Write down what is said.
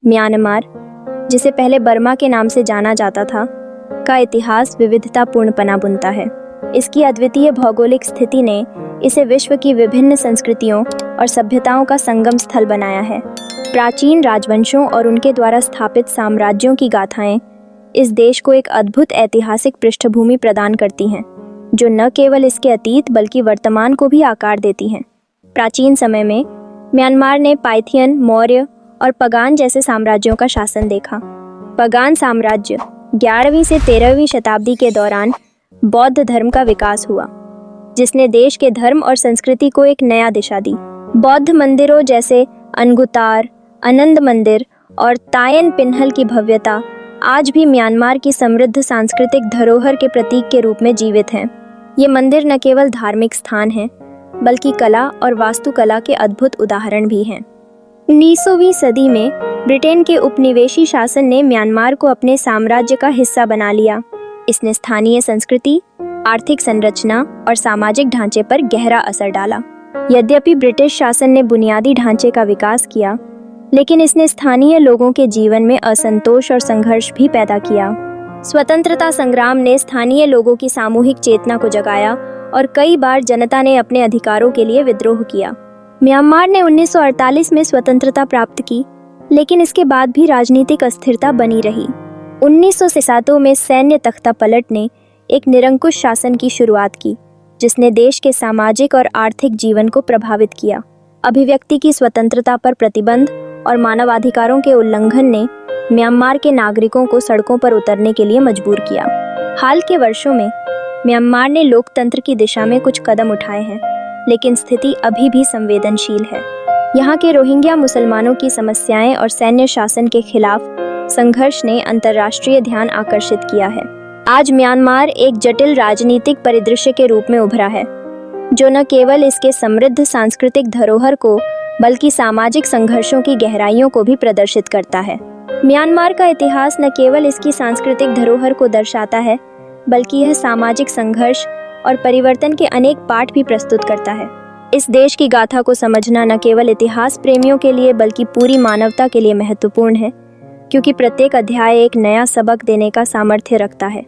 Myanmar, जिसे पहले Burma के नाम से जाना जाता था, का इतिहास विविधतापूर्ण पना बुनता है। इसकी अद्वितीय भौगोलिक स्थिति ने इसे विश्व की विभिन्न संस्कृतियों और सभ्यताओं का संगम स्थल बनाया है। प्राचीन राजवंशों और उनके द्वारा स्थापित साम्राज्यों की गाथाएं इस देश को एक अद्भुत ऐतिहासिक पृष्ठभूमि प्रदान करती हैं, जो न केवल इसके अतीत बल्कि वर्तमान को भी आकार देती हैं। प्राचीन समय में म्यांमार ने पाइथियन, मौर्य और पगान जैसे साम्राज्यों का शासन देखा। पगान साम्राज्य 11वीं से 13वीं शताब्दी के दौरान बौद्ध धर्म का विकास हुआ, जिसने देश के धर्म और संस्कृति को एक नया दिशा दी। बौद्ध मंदिरों जैसे अनगुतार, आनंद मंदिर और तायन पिन्हल की भव्यता आज भी म्यांमार की समृद्ध सांस्कृतिक धरोहर के प्रतीक के रूप में जीवित हैं। ये मंदिर न केवल धार्मिक स्थान हैं, बल्कि कला और वास्तुकला के अद्भुत उदाहरण भी हैं। 19वीं सदी में ब्रिटेन के उपनिवेशी शासन ने म्यांमार को अपने साम्राज्य का हिस्सा बना लिया। इसने स्थानीय संस्कृति, आर्थिक संरचना और सामाजिक ढांचे पर गहरा असर डाला। यद्यपि ब्रिटिश शासन ने बुनियादी ढांचे का विकास किया, लेकिन इसने स्थानीय लोगों के जीवन में असंतोष और संघर्ष भी पैदा किया। स्वतंत्रता संग्राम ने स्थानीय लोगों की सामूहिक चेतना को जगाया और कई बार जनता ने अपने अधिकारों के लिए विद्रोह किया। म्यांमार ने 1948 में स्वतंत्रता प्राप्त की, लेकिन इसके बाद भी राजनीतिक अस्थिरता बनी रही। 1967 में सैन्य तख्तापलट ने एक निरंकुश शासन की शुरुआत की, जिसने देश के सामाजिक और आर्थिक जीवन को प्रभावित किया। अभिव्यक्ति की स्वतंत्रता पर प्रतिबंध और मानवाधिकारों के उल्लंघन ने म्यांमार के नागरिकों को सड़कों पर उतरने के लिए मजबूर किया। हाल के वर्षों में म्यांमार ने लोकतंत्र की दिशा में कुछ कदम उठाए हैं, लेकिन स्थिति अभी भी संवेदनशील है। यहाँ के रोहिंग्या मुसलमानों की समस्याएं और सैन्य शासन के खिलाफ संघर्ष ने अंतर्राष्ट्रीय ध्यान आकर्षित किया है। आज म्यांमार एक जटिल राजनीतिक परिदृश्य के रूप में उभरा है, जो न केवल इसके समृद्ध सांस्कृतिक धरोहर को बल्कि सामाजिक संघर्षों की गहराइयों को भी प्रदर्शित करता है। म्यांमार का इतिहास न केवल इसकी सांस्कृतिक धरोहर को दर्शाता है, बल्कि यह सामाजिक संघर्ष और परिवर्तन के अनेक पाठ भी प्रस्तुत करता है। इस देश की गाथा को समझना न केवल इतिहास प्रेमियों के लिए बल्कि पूरी मानवता के लिए महत्वपूर्ण है, क्योंकि प्रत्येक अध्याय एक नया सबक देने का सामर्थ्य रखता है।